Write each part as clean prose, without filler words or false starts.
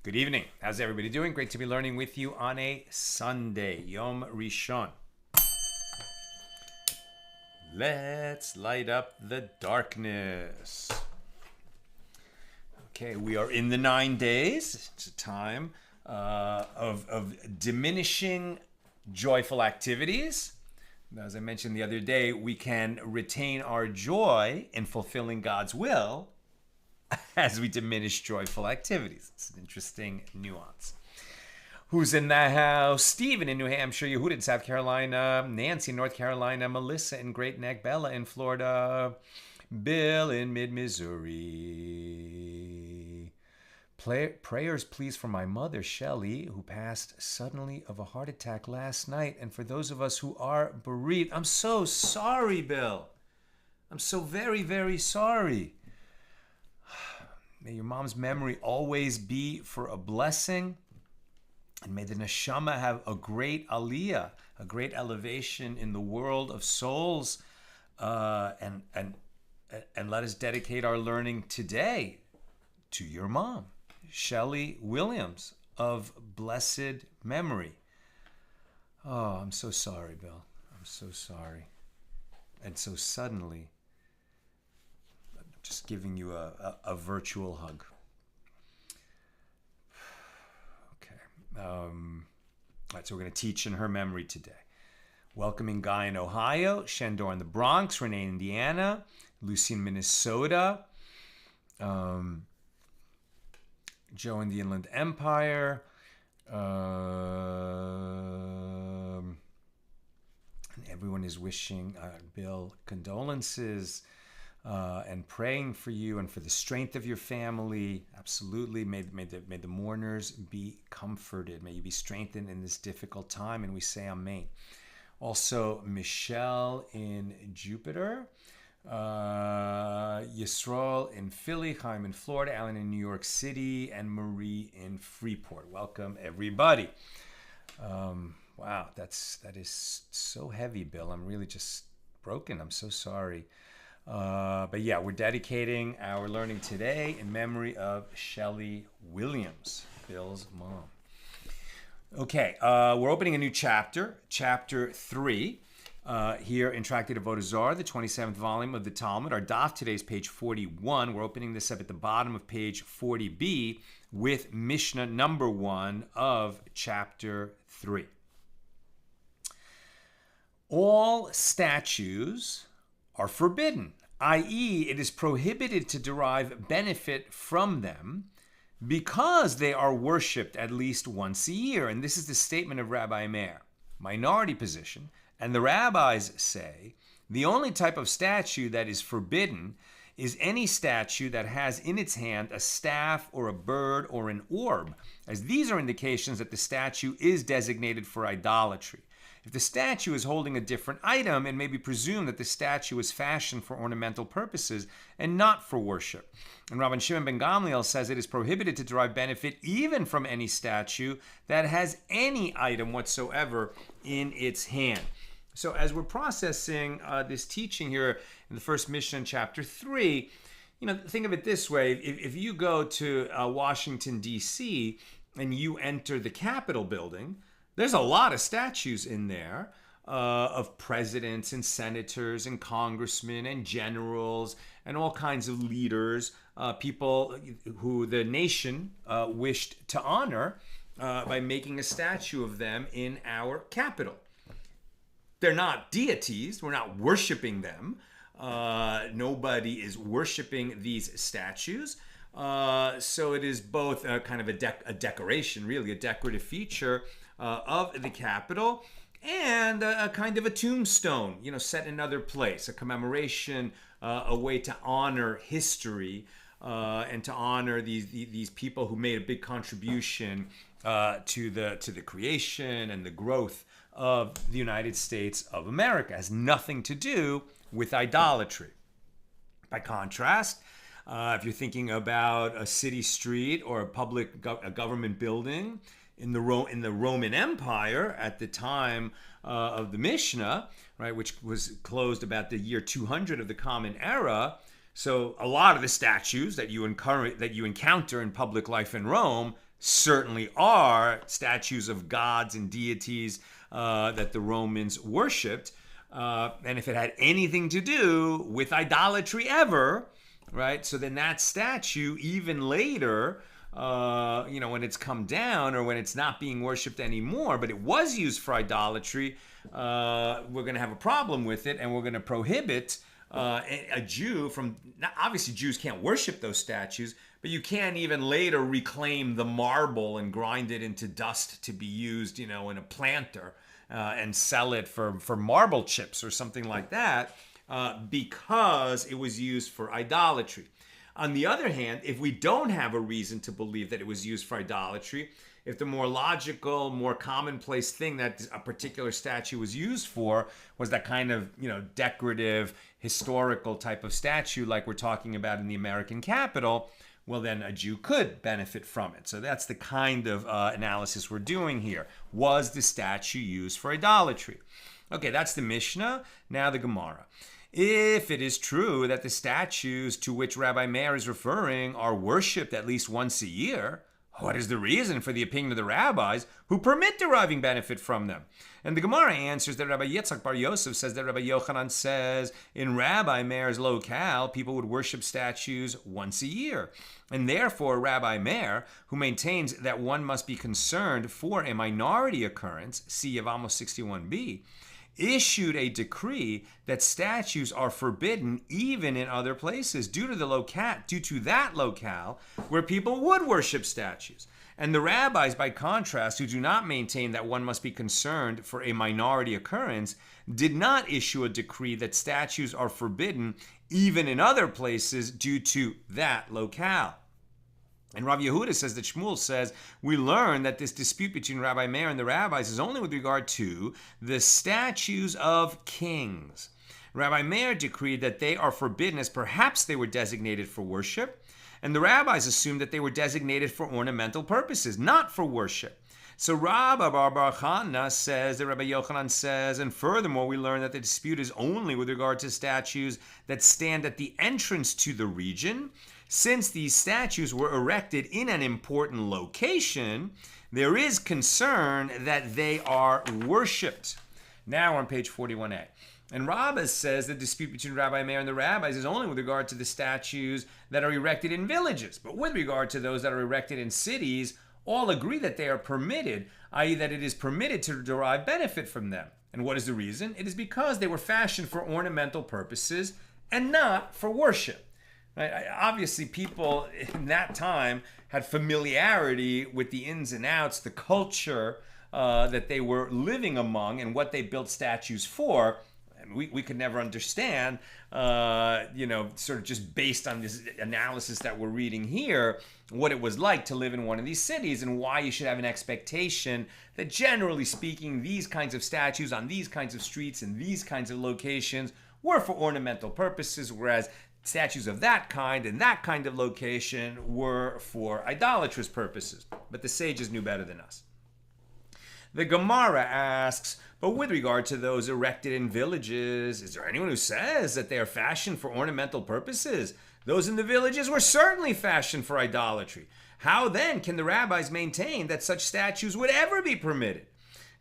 Good evening. How's everybody doing? Great to be learning with you on a Sunday, Yom Rishon. Let's light up the darkness. Okay, we are in the 9 days. It's a time of diminishing joyful activities. As I mentioned the other day, we can retain our joy in fulfilling God's will as we diminish joyful activities. It's an interesting nuance. Who's in the house? Stephen in New Hampshire, Yehuda in South Carolina, Nancy in North Carolina, Melissa in Great Neck, Bella in Florida, Bill in mid-Missouri. Prayers, please, for my mother, Shelley, who passed suddenly of a heart attack last night, and for those of us who are bereaved. I'm so sorry, Bill. I'm so very, very sorry. May your mom's memory always be for a blessing. And may the neshama have a great aliyah, a great elevation in the world of souls. And let us dedicate our learning today to your mom, Shelley Williams, of blessed memory. Oh, I'm so sorry, Bill. I'm so sorry. And so suddenly, just giving you a virtual hug. Okay. All right, so we're going to teach in her memory today. Welcoming Guy in Ohio, Shandor in the Bronx, Renee in Indiana, Lucy in Minnesota, Joe in the Inland Empire, and everyone is wishing Bill condolences. And praying for you and for the strength of your family. Absolutely. May the mourners be comforted. May you be strengthened in this difficult time. And we say amen. Also, Michelle in Jupiter. Yisrael in Philly. Chaim in Florida. Alan in New York City. And Marie in Freeport. Welcome, everybody. Wow, that is so heavy, Bill. I'm really just broken. I'm so sorry. But yeah, we're dedicating our learning today in memory of Shelley Williams, Bill's mom. Okay, we're opening a new chapter, chapter 3, here in Tractate Avoda Zara, the 27th volume of the Talmud. Our daf today is page 41. We're opening this up at the bottom of page 40b with Mishna number 1 of chapter 3. All statues are forbidden, i.e., it is prohibited to derive benefit from them because they are worshipped at least once a year. And this is the statement of Rabbi Meir, minority position. And the rabbis say the only type of statue that is forbidden is any statue that has in its hand a staff or a bird or an orb, as these are indications that the statue is designated for idolatry. If the statue is holding a different item, it may be presumed that the statue is fashioned for ornamental purposes and not for worship. And Rabban Shimon ben Gamliel says it is prohibited to derive benefit even from any statue that has any item whatsoever in its hand. So as we're processing this teaching here in the first Mishnah in chapter 3, think of it this way. If you go to Washington, D.C., and you enter the Capitol building, there's a lot of statues in there of presidents and senators and congressmen and generals and all kinds of leaders, people who the nation wished to honor by making a statue of them in our Capitol. They're not deities. We're not worshiping them. Nobody is worshiping these statues. So it is both kind of a decoration, really, a decorative feature of the Capitol, and a kind of a tombstone, set in another place, a commemoration, a way to honor history and to honor these people who made a big contribution to the creation and the growth of the United States of America. It has nothing to do with idolatry. By contrast, if you're thinking about a city street or a government building in the Roman Empire at the time of the Mishna, right, which was closed about the year 200 of the Common Era. So a lot of the statues that you encounter in public life in Rome certainly are statues of gods and deities that the Romans worshipped. And if it had anything to do with idolatry ever, right? So then that statue, even later, when it's come down or when it's not being worshipped anymore, but it was used for idolatry, we're going to have a problem with it, and we're going to prohibit a Jew from, obviously Jews can't worship those statues, but you can't even later reclaim the marble and grind it into dust to be used, in a planter and sell it for marble chips or something like that, because it was used for idolatry. On the other hand, if we don't have a reason to believe that it was used for idolatry, if the more logical, more commonplace thing that a particular statue was used for was that kind of, decorative, historical type of statue like we're talking about in the American Capitol, well, then a Jew could benefit from it. So that's the kind of analysis we're doing here. Was the statue used for idolatry? Okay, that's the Mishnah. Now the Gemara. If it is true that the statues to which Rabbi Meir is referring are worshipped at least once a year, what is the reason for the opinion of the rabbis who permit deriving benefit from them? And the Gemara answers that Rabbi Yitzchak Bar Yosef says that Rabbi Yochanan says in Rabbi Meir's locale, people would worship statues once a year. And therefore, Rabbi Meir, who maintains that one must be concerned for a minority occurrence, see Yevamos 61b, issued a decree that statues are forbidden even in other places due to that locale where people would worship statues. And the rabbis, by contrast, who do not maintain that one must be concerned for a minority occurrence, did not issue a decree that statues are forbidden even in other places due to that locale. And Rav Yehuda says that Shmuel says, we learn that this dispute between Rabbi Meir and the rabbis is only with regard to the statues of kings. Rabbi Meir decreed that they are forbidden as perhaps they were designated for worship, and the rabbis assumed that they were designated for ornamental purposes, not for worship. So Rabbi Bar Chana says that Rabbi Yochanan says, and furthermore, we learn that the dispute is only with regard to statues that stand at the entrance to the region. Since these statues were erected in an important location, there is concern that they are worshipped. Now we're on page 41a. And Rabbah says the dispute between Rabbi Meir and the rabbis is only with regard to the statues that are erected in villages. But with regard to those that are erected in cities, all agree that they are permitted, i.e. that it is permitted to derive benefit from them. And what is the reason? It is because they were fashioned for ornamental purposes and not for worship. Obviously, people in that time had familiarity with the ins and outs, the culture that they were living among and what they built statues for. And we could never understand, sort of just based on this analysis that we're reading here, what it was like to live in one of these cities and why you should have an expectation that generally speaking, these kinds of statues on these kinds of streets and these kinds of locations were for ornamental purposes, whereas statues of that kind and that kind of location were for idolatrous purposes. But the sages knew better than us. The Gemara asks, but with regard to those erected in villages, is there anyone who says that they are fashioned for ornamental purposes? Those in the villages were certainly fashioned for idolatry. How then can the rabbis maintain that such statues would ever be permitted?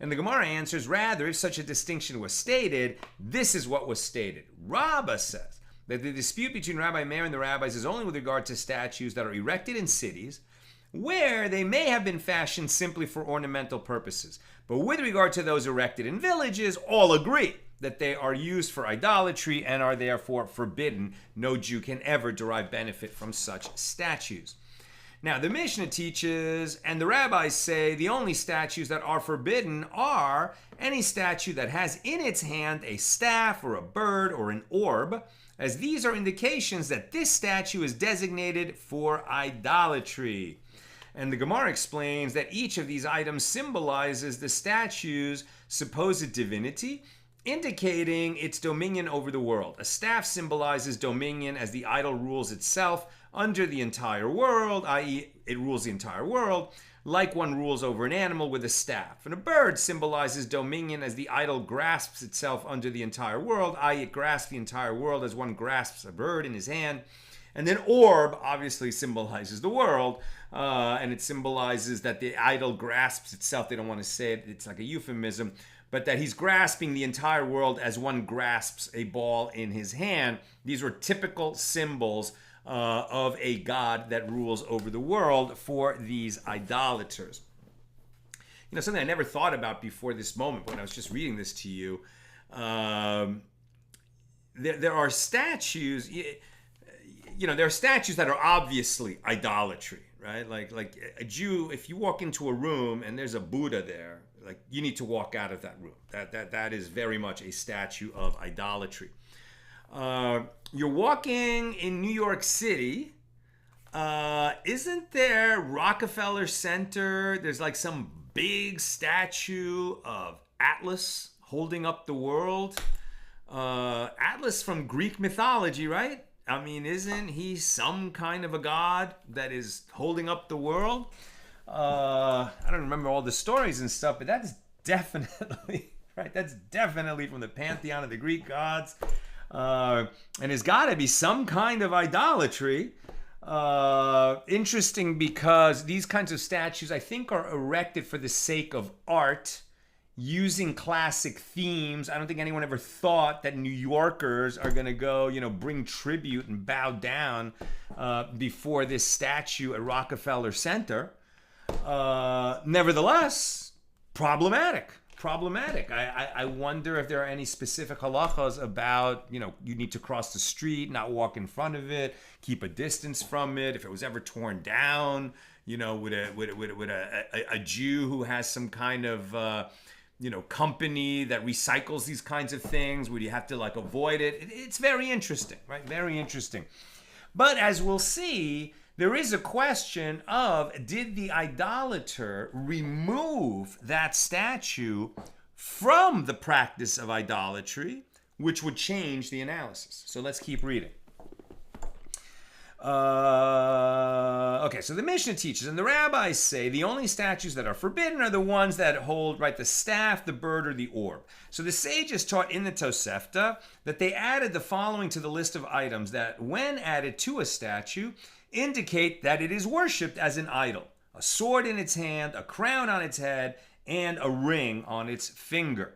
And the Gemara answers, rather, if such a distinction was stated, this is what was stated. Rabbah says that the dispute between Rabbi Meir and the rabbis is only with regard to statues that are erected in cities where they may have been fashioned simply for ornamental purposes. But with regard to those erected in villages, all agree that they are used for idolatry and are therefore forbidden. No Jew can ever derive benefit from such statues. Now, the Mishnah teaches, and the rabbis say, the only statues that are forbidden are any statue that has in its hand a staff or a bird or an orb, as these are indications that this statue is designated for idolatry. And the Gemara explains that each of these items symbolizes the statue's supposed divinity, indicating its dominion over the world. A staff symbolizes dominion as the idol rules itself under the entire world, i.e. it rules the entire world, like one rules over an animal with a staff. And a bird symbolizes dominion as the idol grasps itself under the entire world, i.e. it grasps the entire world as one grasps a bird in his hand. And then orb obviously symbolizes the world, and it symbolizes that the idol grasps itself. They don't want to say it, it's like a euphemism, but that he's grasping the entire world as one grasps a ball in his hand. These were typical symbols of a god that rules over the world for these idolaters. You know, something I never thought about before this moment when I was just reading this to you. There are statues, there are statues that are obviously idolatry, right? Like a Jew, if you walk into a room and there's a Buddha there, like you need to walk out of that room. That is very much a statue of idolatry. You're walking in New York City. Isn't there Rockefeller Center? There's like some big statue of Atlas holding up the world. Atlas from Greek mythology, right? I mean, isn't he some kind of a god that is holding up the world? I don't remember all the stories and stuff, but that's definitely, right? That's definitely from the pantheon of the Greek gods. And it's got to be some kind of idolatry. Interesting because these kinds of statues, I think, are erected for the sake of art, using classic themes. I don't think anyone ever thought that New Yorkers are going to go, bring tribute and bow down before this statue at Rockefeller Center. Nevertheless, problematic. I wonder if there are any specific halachas about, you need to cross the street, not walk in front of it, keep a distance from it. If it was ever torn down, would a Jew who has some kind of company that recycles these kinds of things, would you have to avoid it? It's very interesting, right? Very interesting. But as we'll see, there is a question of, did the idolater remove that statue from the practice of idolatry, which would change the analysis? So let's keep reading. Okay, so the Mishna teaches, and the rabbis say, the only statues that are forbidden are the ones that hold, right, the staff, the bird, or the orb. So the sages taught in the Tosefta that they added the following to the list of items that, when added to a statue, indicate that it is worshipped as an idol: a sword in its hand, a crown on its head, and a ring on its finger.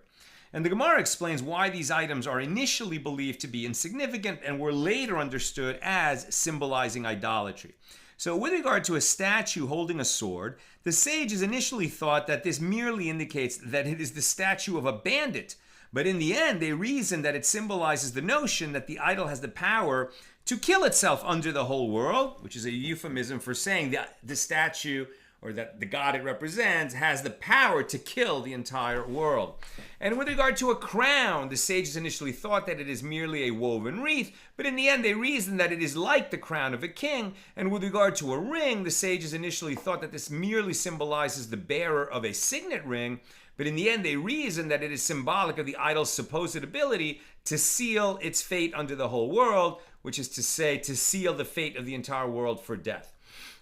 And the Gemara explains why these items are initially believed to be insignificant and were later understood as symbolizing idolatry. So with regard to a statue holding a sword, the sages initially thought that this merely indicates that it is the statue of a bandit. But in the end, they reasoned that it symbolizes the notion that the idol has the power to kill itself under the whole world, which is a euphemism for saying that the statue, or that the god it represents, has the power to kill the entire world. And with regard to a crown, the sages initially thought that it is merely a woven wreath, but in the end they reasoned that it is like the crown of a king. And with regard to a ring, the sages initially thought that this merely symbolizes the bearer of a signet ring, but in the end they reasoned that it is symbolic of the idol's supposed ability to seal its fate under the whole world, which is to say, to seal the fate of the entire world for death.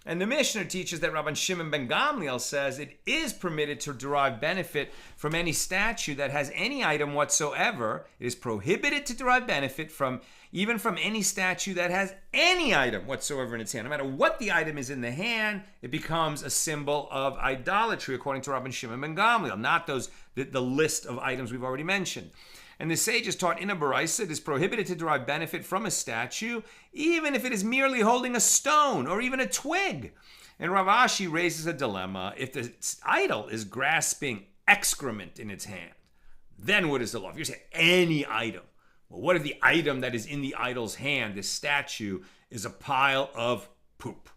And the Mishnah teaches that Rabban Shimon ben Gamliel says it is permitted to derive benefit from any statue that has any item whatsoever. It is prohibited to derive benefit even from any statue that has any item whatsoever in its hand. No matter what the item is in the hand, it becomes a symbol of idolatry, according to Rabban Shimon ben Gamliel, not the list of items we've already mentioned. And the sages taught in a baraisa it is prohibited to derive benefit from a statue, even if it is merely holding a stone or even a twig. And Rav Ashi raises a dilemma. If the idol is grasping excrement in its hand, then what is the law? If you're saying any item, well, what if the item that is in the idol's hand, this statue, is a pile of poop?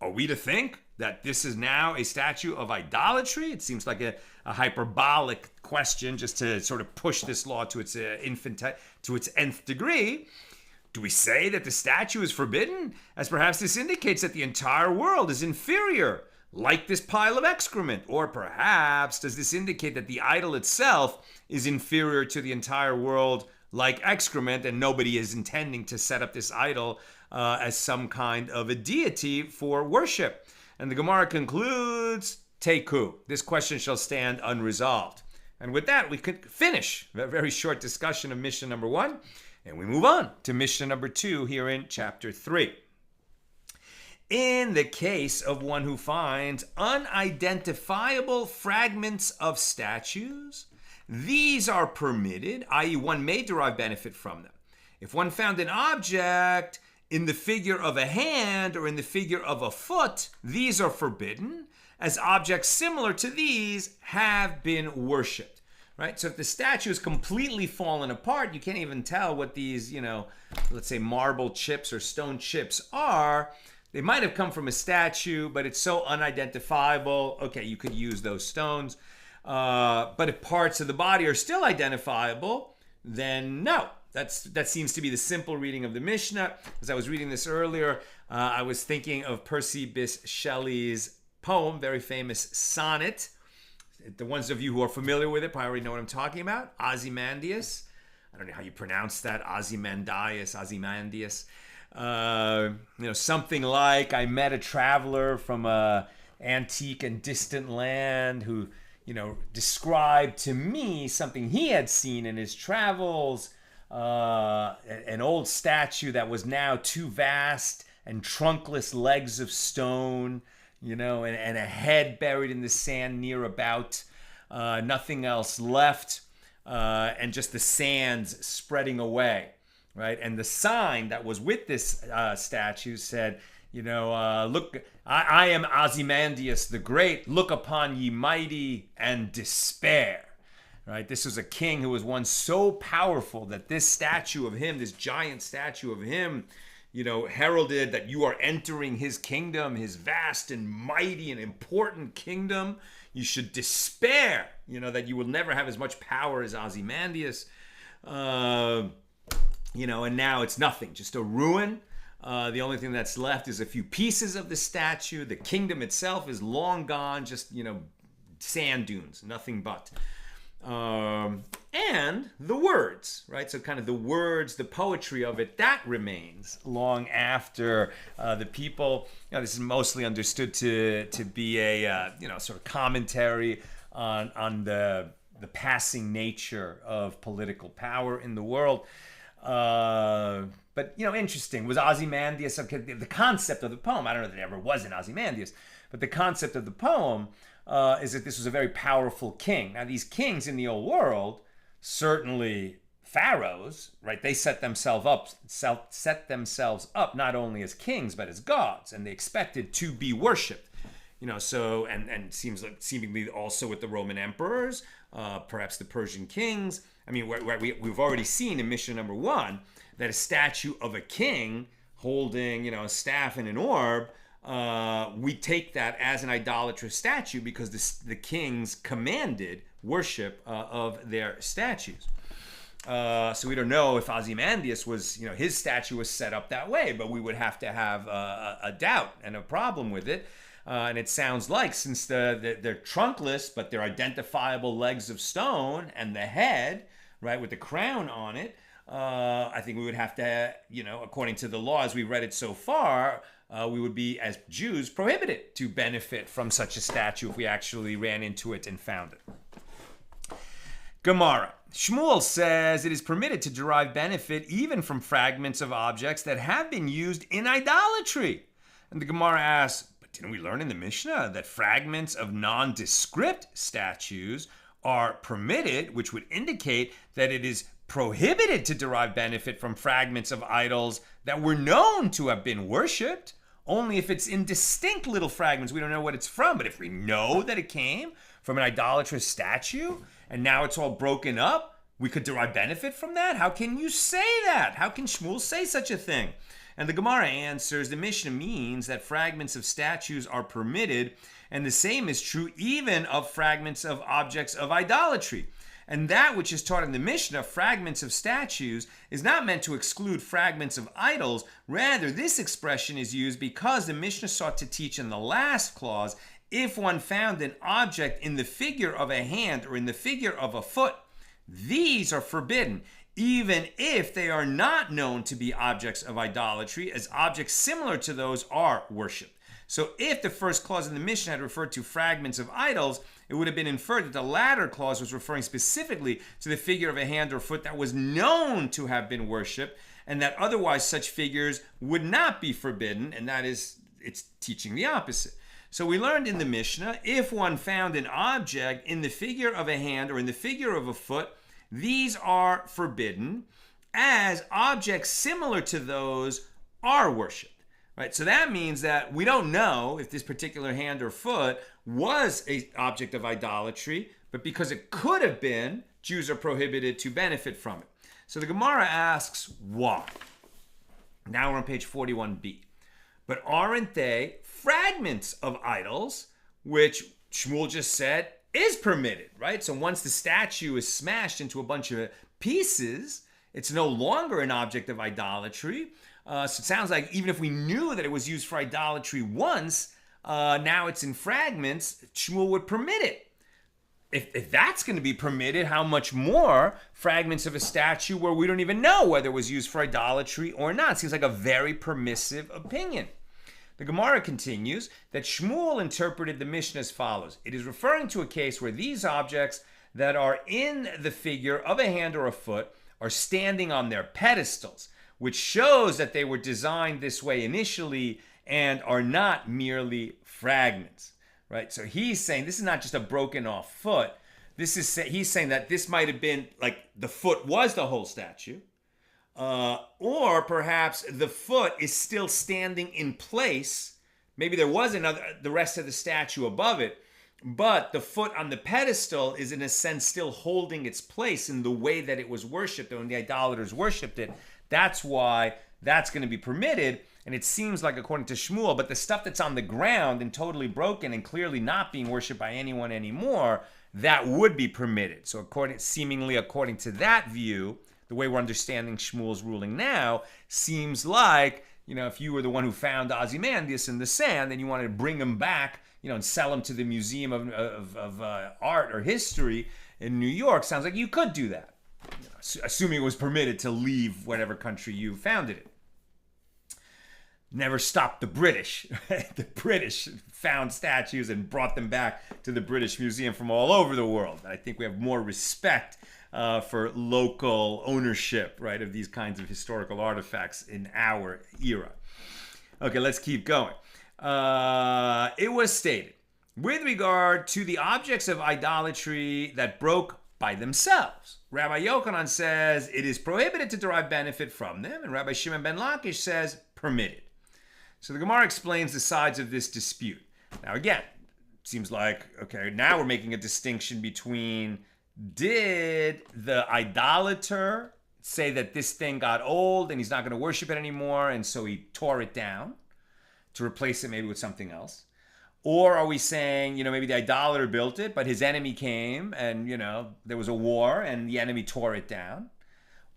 Are we to think that this is now a statue of idolatry? It seems like a hyperbolic question just to sort of push this law to its nth degree. Do we say that the statue is forbidden, as perhaps this indicates that the entire world is inferior, like this pile of excrement? Or perhaps does this indicate that the idol itself is inferior to the entire world, like excrement, and nobody is intending to set up this idol as some kind of a deity for worship? And the Gemara concludes, Teiku, this question shall stand unresolved. And with that, we could finish a very short discussion of Mishnah number 1. And we move on to Mishnah number 2 here in chapter 3. In the case of one who finds unidentifiable fragments of statues, these are permitted, i.e., one may derive benefit from them. If one found an object in the figure of a hand or in the figure of a foot, these are forbidden, as objects similar to these have been worshipped. Right? So if the statue is completely fallen apart, you can't even tell what these, let's say marble chips or stone chips are. They might have come from a statue, but it's so unidentifiable. Okay, you could use those stones. But if parts of the body are still identifiable, then no. That seems to be the simple reading of the Mishnah. As I was reading this earlier, I was thinking of Percy Bysshe Shelley's poem, very famous sonnet. The ones of you who are familiar with it probably already know what I'm talking about. Ozymandias. I don't know how you pronounce that. Ozymandias. Something like, I met a traveler from a antique and distant land who, described to me something he had seen in his travels, an old statue that was now two vast and trunkless legs of stone, and a head buried in the sand near about, nothing else left, and just the sands spreading away. Right, and the sign that was with this statue said, look, I am Ozymandias the Great. Look upon ye mighty and despair. Right, this was a king who was once so powerful that this statue of him, this giant statue of him, heralded that you are entering his kingdom, his vast and mighty and important kingdom. You should despair, that you will never have as much power as Ozymandias. And now it's nothing, just a ruin. The only thing that's left is a few pieces of the statue. The kingdom itself is long gone, just, sand dunes, nothing but. And the words, right? So kind of the words, the poetry of it, that remains long after the people. This is mostly understood to be a, sort of commentary on the passing nature of political power in the world. But interesting. Was Ozymandias, okay, the concept of the poem, I don't know that it ever was in Ozymandias, but the concept of the poem is that this was a very powerful king. Now, these kings in the old world, certainly pharaohs, right? They set themselves up not only as kings but as gods, and they expected to be worshipped. So and seems like seemingly also with the Roman emperors, perhaps the Persian kings. I mean, we've already seen in Mishnah number 1 that a statue of a king holding, a staff and an orb, we take that as an idolatrous statue because the kings commanded worship of their statues. So we don't know if Ozymandias was, his statue was set up that way, but we would have to have a doubt and a problem with it. And it sounds like, since they're trunkless, but they're identifiable legs of stone, and the head, right, with the crown on it, I think we would have to, according to the law as we read it so far, we would be, as Jews, prohibited to benefit from such a statue if we actually ran into it and found it. Gemara. Shmuel says it is permitted to derive benefit even from fragments of objects that have been used in idolatry. And the Gemara asks, but didn't we learn in the Mishnah that fragments of nondescript statues are permitted, which would indicate that it is prohibited to derive benefit from fragments of idols that were known to have been worshipped? Only if it's indistinct little fragments, we don't know what it's from. But if we know that it came from an idolatrous statue and now it's all broken up, we could derive benefit from that? How can you say that? How can Shmuel say such a thing? And the Gemara answers, the Mishnah means that fragments of statues are permitted, and the same is true even of fragments of objects of idolatry. And that which is taught in the Mishnah, fragments of statues, is not meant to exclude fragments of idols. Rather, this expression is used because the Mishnah sought to teach in the last clause, if one found an object in the figure of a hand or in the figure of a foot, these are forbidden, even if they are not known to be objects of idolatry, as objects similar to those are worshipped. So if the first clause in the Mishnah had referred to fragments of idols, it would have been inferred that the latter clause was referring specifically to the figure of a hand or foot that was known to have been worshipped, and that otherwise such figures would not be forbidden, and that is, it's teaching the opposite. So we learned in the Mishnah, if one found an object in the figure of a hand or in the figure of a foot, these are forbidden, as objects similar to those are worshipped. Right? So that means that we don't know if this particular hand or foot was an object of idolatry, but because it could have been, Jews are prohibited to benefit from it. So the Gemara asks, why? Now we're on page 41b. But aren't they fragments of idols, which Shmuel just said is permitted, right? So once the statue is smashed into a bunch of pieces, it's no longer an object of idolatry. So it sounds like even if we knew that it was used for idolatry once, now it's in fragments, Shmuel would permit it. If that's going to be permitted, how much more fragments of a statue where we don't even know whether it was used for idolatry or not? Seems like a very permissive opinion. The Gemara continues that Shmuel interpreted the Mishnah as follows. It is referring to a case where these objects that are in the figure of a hand or a foot are standing on their pedestals, which shows that they were designed this way initially and are not merely fragments. Right, so he's saying this is not just a broken off foot. He's saying that this might have been like the foot was the whole statue, or perhaps the foot is still standing in place. Maybe there was the rest of the statue above it, but the foot on the pedestal is in a sense still holding its place in the way that it was worshipped when the idolaters worshipped it. That's why that's going to be permitted. And it seems like, according to Shmuel, but the stuff that's on the ground and totally broken and clearly not being worshipped by anyone anymore, that would be permitted. So seemingly according to that view, the way we're understanding Shmuel's ruling now, seems like, if you were the one who found Ozymandias in the sand, then you wanted to bring him back, and sell him to the Museum of Art or History in New York, sounds like you could do that, assuming it was permitted to leave whatever country you founded it. Never stopped the British. The British found statues and brought them back to the British Museum from all over the world. I think we have more respect for local ownership, right, of these kinds of historical artifacts in our era. Okay, let's keep going. It was stated, with regard to the objects of idolatry that broke by themselves, Rabbi Yochanan says it is prohibited to derive benefit from them, and Rabbi Shimon ben Lakish says permitted. So the Gemara explains the sides of this dispute. Now again, it seems like, okay, now we're making a distinction between, did the idolater say that this thing got old and he's not going to worship it anymore, and so he tore it down to replace it maybe with something else? Or are we saying, maybe the idolater built it, but his enemy came and, there was a war and the enemy tore it down?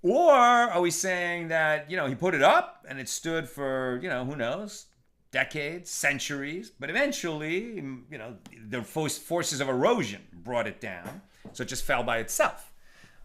Or are we saying that, he put it up and it stood for, who knows, decades, centuries, but eventually, the forces of erosion brought it down, so it just fell by itself.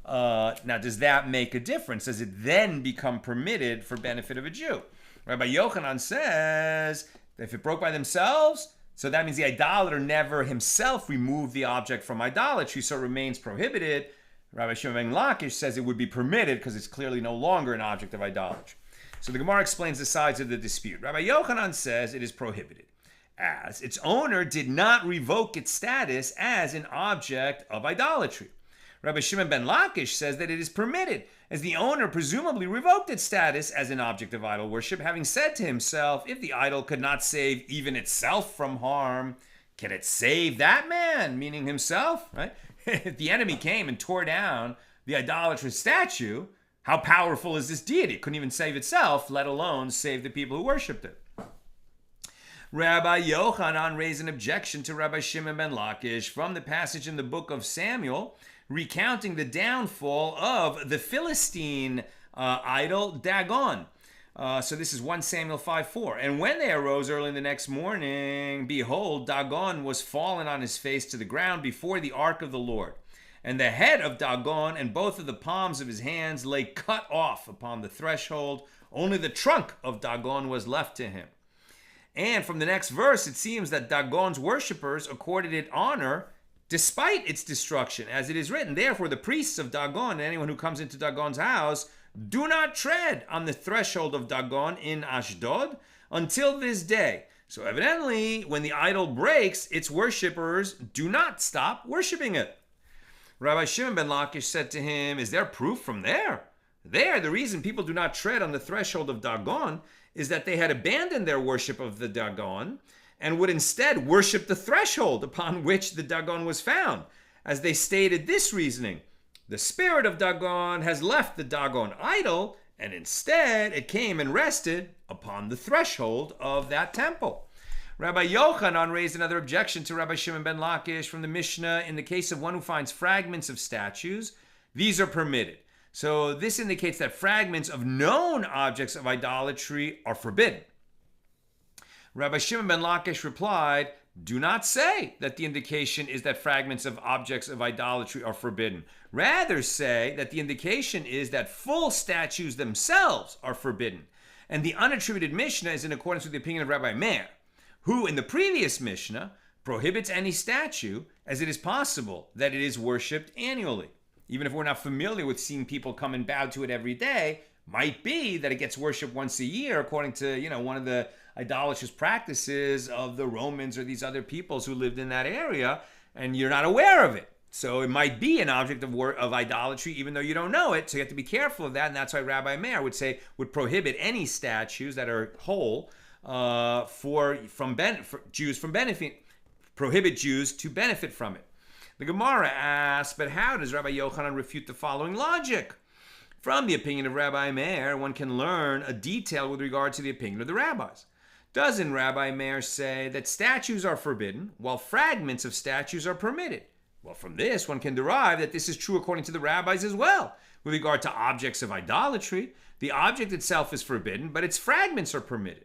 Now, does that make a difference? Does it then become permitted for benefit of a Jew? Rabbi Yochanan says that if it broke by themselves, so that means the idolater never himself removed the object from idolatry, so it remains prohibited. Rabbi Shimon ben Lakish says it would be permitted because it's clearly no longer an object of idolatry. So the Gemara explains the sides of the dispute. Rabbi Yochanan says it is prohibited, as its owner did not revoke its status as an object of idolatry. Rabbi Shimon ben Lakish says that it is permitted, as the owner presumably revoked its status as an object of idol worship, having said to himself, if the idol could not save even itself from harm, can it save that man, meaning himself, right? If the enemy came and tore down the idolatrous statue, how powerful is this deity? It couldn't even save itself, let alone save the people who worshipped it. Rabbi Yochanan raised an objection to Rabbi Shimon ben Lakish from the passage in the book of Samuel, recounting the downfall of the Philistine idol Dagon. So this is 1 Samuel 5:4. And when they arose early the next morning, behold, Dagon was fallen on his face to the ground before the ark of the Lord. And the head of Dagon and both of the palms of his hands lay cut off upon the threshold. Only the trunk of Dagon was left to him. And from the next verse, it seems that Dagon's worshippers accorded it honor despite its destruction, as it is written, therefore the priests of Dagon and anyone who comes into Dagon's house do not tread on the threshold of Dagon in Ashdod until this day. So evidently, when the idol breaks, its worshippers do not stop worshiping it. Rabbi Shimon ben Lakish said to him, is there proof from there? The reason people do not tread on the threshold of Dagon is that they had abandoned their worship of the Dagon and would instead worship the threshold upon which the Dagon was found. As they stated this reasoning, the spirit of Dagon has left the Dagon idol, and instead it came and rested upon the threshold of that temple. Rabbi Yochanan raised another objection to Rabbi Shimon ben Lakish from the Mishnah. In the case of one who finds fragments of statues, these are permitted. So this indicates that fragments of known objects of idolatry are forbidden. Rabbi Shimon ben Lakish replied, do not say that the indication is that fragments of objects of idolatry are forbidden. Rather say that the indication is that full statues themselves are forbidden. And the unattributed Mishnah is in accordance with the opinion of Rabbi Meir, who in the previous Mishnah prohibits any statue as it is possible that it is worshipped annually. Even if we're not familiar with seeing people come and bow to it every day, might be that it gets worshipped once a year according to, one of the idolatrous practices of the Romans or these other peoples who lived in that area, and you're not aware of it. So it might be an object of idolatry even though you don't know it, so you have to be careful of that, and that's why Rabbi Meir would prohibit any statues that are whole for Jews from benefiting, prohibit Jews to benefit from it. The Gemara asks, but how does Rabbi Yochanan refute the following logic? From the opinion of Rabbi Meir, one can learn a detail with regard to the opinion of the rabbis. Doesn't Rabbi Meir say that statues are forbidden, while fragments of statues are permitted? Well, from this, one can derive that this is true according to the rabbis as well. With regard to objects of idolatry, the object itself is forbidden, but its fragments are permitted.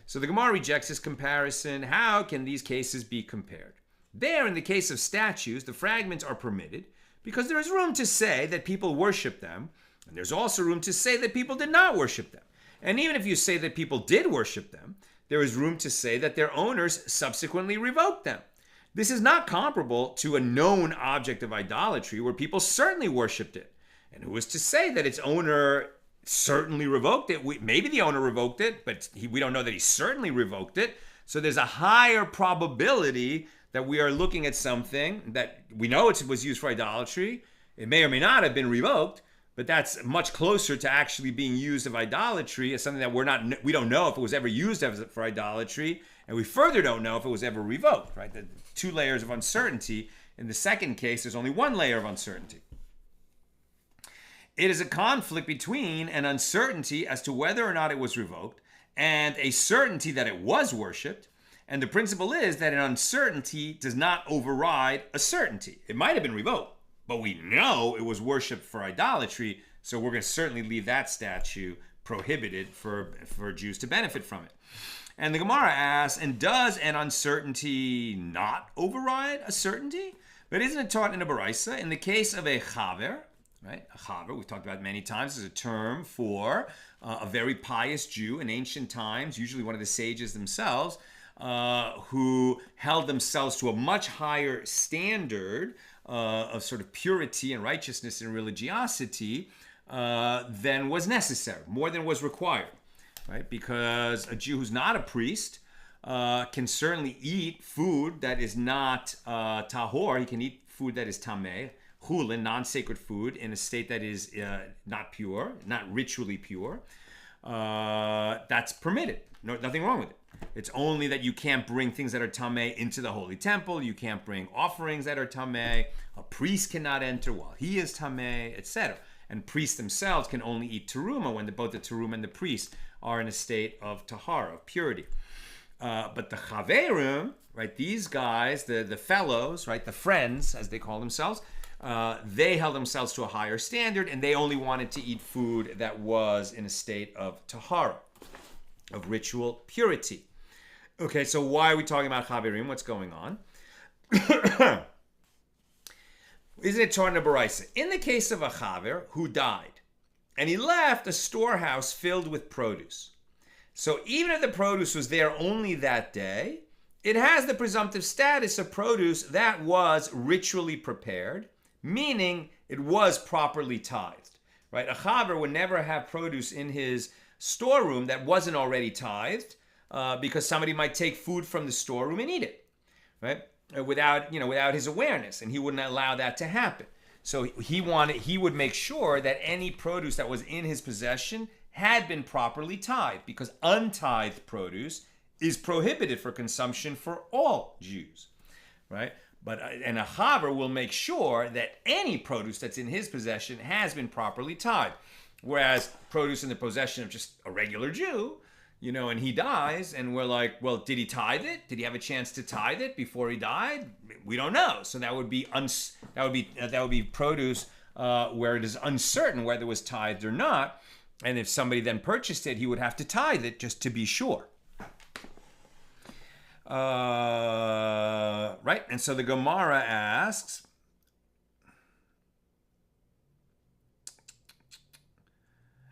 So the Gemara rejects this comparison. How can these cases be compared? There, in the case of statues, the fragments are permitted because there is room to say that people worship them, and there's also room to say that people did not worship them. And even if you say that people did worship them, there is room to say that their owners subsequently revoked them. This is not comparable to a known object of idolatry where people certainly worshipped it. And who is to say that its owner certainly revoked it? Maybe the owner revoked it, but we don't know that he certainly revoked it. So there's a higher probability that we are looking at something that we know it was used for idolatry. It may or may not have been revoked, but that's much closer to actually being used of idolatry as something that we don't know if it was ever used for idolatry, and we further don't know if it was ever revoked, right? The two layers of uncertainty. In the second case, there's only one layer of uncertainty. It is a conflict between an uncertainty as to whether or not it was revoked and a certainty that it was worshipped. And the principle is that an uncertainty does not override a certainty. It might have been revoked, but we know it was worshipped for idolatry, so we're going to certainly leave that statue prohibited for Jews to benefit from it. And the Gemara asks, and does an uncertainty not override a certainty? But isn't it taught in a baraisa? In the case of a chaver, right? A chaver, we've talked about it many times, is a term for a very pious Jew in ancient times, usually one of the sages themselves, who held themselves to a much higher standard of sort of purity and righteousness and religiosity than was necessary, more than was required, right? Because a Jew who's not a priest can certainly eat food that is not tahor. He can eat food that is tameh, chulin, non-sacred food, in a state that is not pure, not ritually pure. That's permitted. Nothing wrong with it. It's only that you can't bring things that are tameh into the holy temple. You can't bring offerings that are tameh. A priest cannot enter while he is tameh, etc. And priests themselves can only eat teruma when both the teruma and the priest are in a state of tahara, of purity. But the chaverim, right, these guys, the fellows, right, the friends, as they call themselves, they held themselves to a higher standard, and they only wanted to eat food that was in a state of tahara, of ritual purity. Okay, so why are we talking about chaverim? What's going on? Isn't it taught in a baraisa? In the case of a chaver who died, and he left a storehouse filled with produce, So even if the produce was there only that day, it has the presumptive status of produce that was ritually prepared, meaning it was properly tithed, right? A chaver would never have produce in his storeroom that wasn't already tithed, because somebody might take food from the storeroom and eat it, right? Without his awareness, and he wouldn't allow that to happen. So he would make sure that any produce that was in his possession had been properly tithed, because untithed produce is prohibited for consumption for all Jews, right? And a chaver will make sure that any produce that's in his possession has been properly tithed. Whereas produce in the possession of just a regular Jew, and he dies, and we're like, well, did he tithe it? Did he have a chance to tithe it before he died? We don't know. So that would be produce where it is uncertain whether it was tithed or not. And if somebody then purchased it, he would have to tithe it just to be sure. Right? And so the Gemara asks,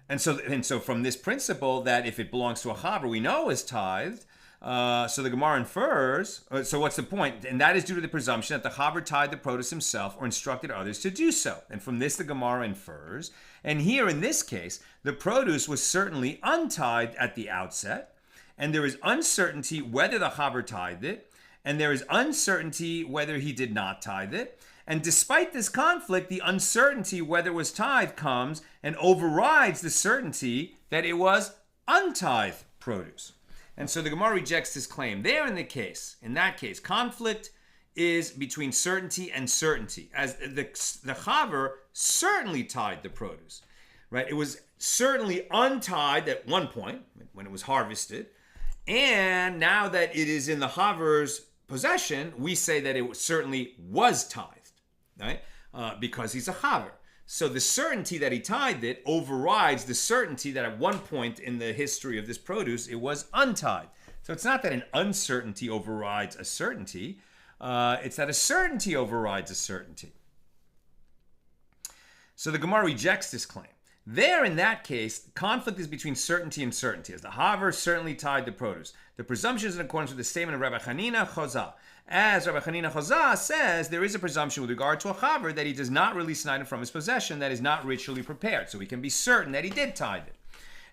and so from this principle that if it belongs to a chaver, we know is tithed. So the Gemara infers. So what's the point? And that is due to the presumption that the chaver tithed the produce himself or instructed others to do so. And from this, the Gemara infers. And here in this case, the produce was certainly untithed at the outset, and there is uncertainty whether the chaver tithed it, and there is uncertainty whether he did not tithe it. And despite this conflict, the uncertainty whether it was tithed comes and overrides the certainty that it was untithed produce. And so the Gemara rejects this claim. In that case, conflict is between certainty and certainty, as the chaver certainly tithed the produce, right? It was certainly untithed at one point when it was harvested, and now that it is in the chaver's possession, we say that it certainly was tithed, right? Because he's a chaver. So the certainty that he tithed it overrides the certainty that at one point in the history of this produce, it was untithed. So it's not that an uncertainty overrides a certainty. It's that a certainty overrides a certainty. So the Gemara rejects this claim. In that case, conflict is between certainty and certainty, as the chaver certainly tithed the produce. The presumption is in accordance with the statement of Rabbi Chanina Chozah. As Rabbi Chanina Chozah says, there is a presumption with regard to a chaver that he does not release an item from his possession that is not ritually prepared, so we can be certain that he did tithe it.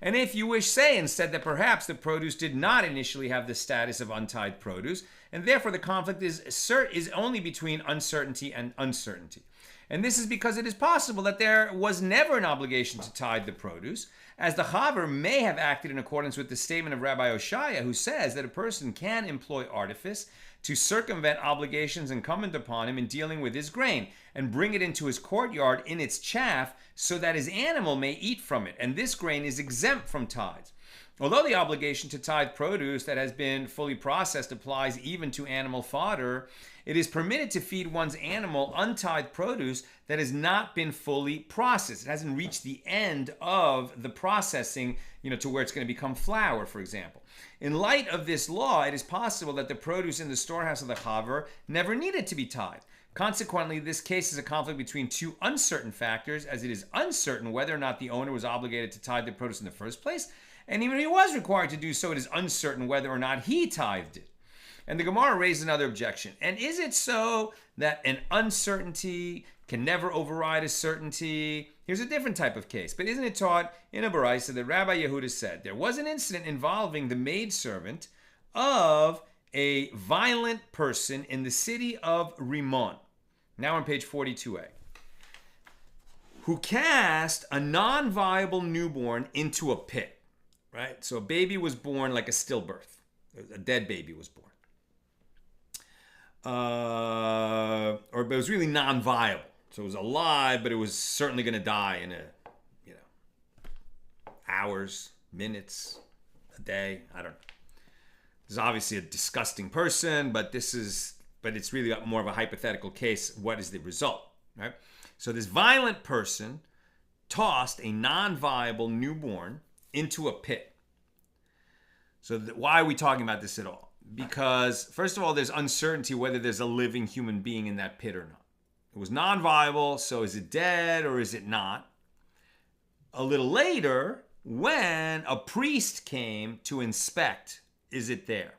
And if you wish, say instead that perhaps the produce did not initially have the status of untithed produce, and therefore the conflict is only between uncertainty and uncertainty. And this is because it is possible that there was never an obligation to tithe the produce, as the chaver may have acted in accordance with the statement of Rabbi Oshaya, who says that a person can employ artifice to circumvent obligations incumbent upon him in dealing with his grain, and bring it into his courtyard in its chaff, so that his animal may eat from it, and this grain is exempt from tithes. Although the obligation to tithe produce that has been fully processed applies even to animal fodder, it is permitted to feed one's animal untithed produce that has not been fully processed. It hasn't reached the end of the processing, to where it's going to become flour, for example. In light of this law, it is possible that the produce in the storehouse of the chaver never needed to be tithed. Consequently, this case is a conflict between two uncertain factors, as it is uncertain whether or not the owner was obligated to tithe the produce in the first place, and even if he was required to do so, it is uncertain whether or not he tithed it. And the Gemara raised another objection. And is it so that an uncertainty can never override a certainty? Here's a different type of case. But isn't it taught in a baraisa that Rabbi Yehuda said there was an incident involving the maidservant of a violent person in the city of Rimon. Now on page 42a. Who cast a non-viable newborn into a pit. Right? So a baby was born like a stillbirth. A dead baby was born. But it was really non-viable. So it was alive, but it was certainly going to die in hours, minutes, a day. I don't know. This is obviously a disgusting person, but it's really more of a hypothetical case. What is the result? Right? So this violent person tossed a non-viable newborn into a pit. So why are we talking about this at all? Because, first of all, there's uncertainty whether there's a living human being in that pit or not. It was non-viable, so is it dead or is it not? A little later, when a priest came to inspect, is it there?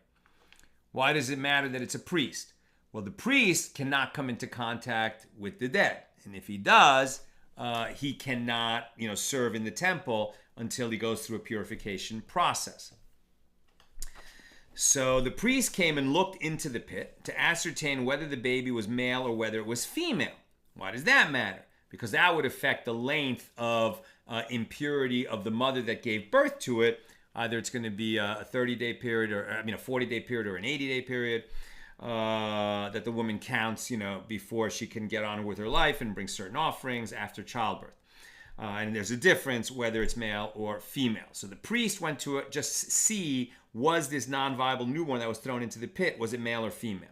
Why does it matter that it's a priest? Well, the priest cannot come into contact with the dead. And if he does, he cannot, serve in the temple until he goes through a purification process. So the priest came and looked into the pit to ascertain whether the baby was male or whether it was female. Why does that matter? Because that would affect the length of impurity of the mother that gave birth to it. Either it's going to be a 30-day period, or a 40-day period, or an 80-day period that the woman counts, before she can get on with her life and bring certain offerings after childbirth. And there's a difference whether it's male or female. So the priest went to it just see, was this non-viable newborn that was thrown into the pit, was it male or female?